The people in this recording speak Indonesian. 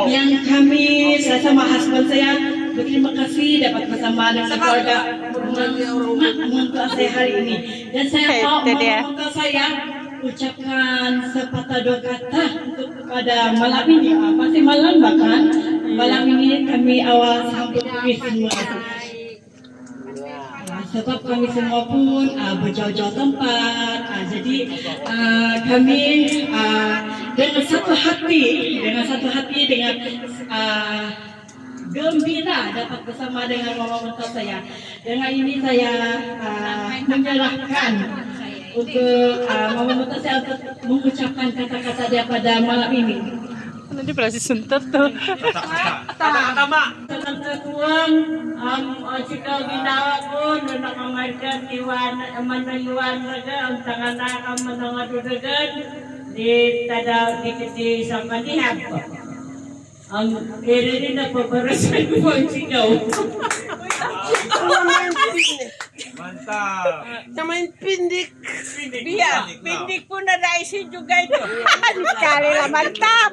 yang kami sama husband saya berterima kasih dapat bersama dengan keluarga mentua saya hari ini. Dan saya mau mentua saya ucapkan sepatah dua kata untuk pada malam ini. Masih malam bahkan malam ini kami awal sambut kami semua. Sebab kami semua pun berjauh-jauh tempat, jadi kami dengan satu hati dengan gembira dapat bersama dengan mama mentua saya. Dengan ini saya menyerahkan untuk mama mentua saya untuk mengucapkan kata-kata dia pada malam ini. Nanti berarti suntet tuh. Kata-kata mak. Tuang jika ginawa ko na nakamarkat manayuan raga ang tangan-tangan manangadudagan di tada dikiti sa kanihap ko. Ang rin na paparasan ko ang sigaw. Mantap. Namain pindik. Pindik. Dia, pindik pun ada isi juga itu. Kali lah mantap.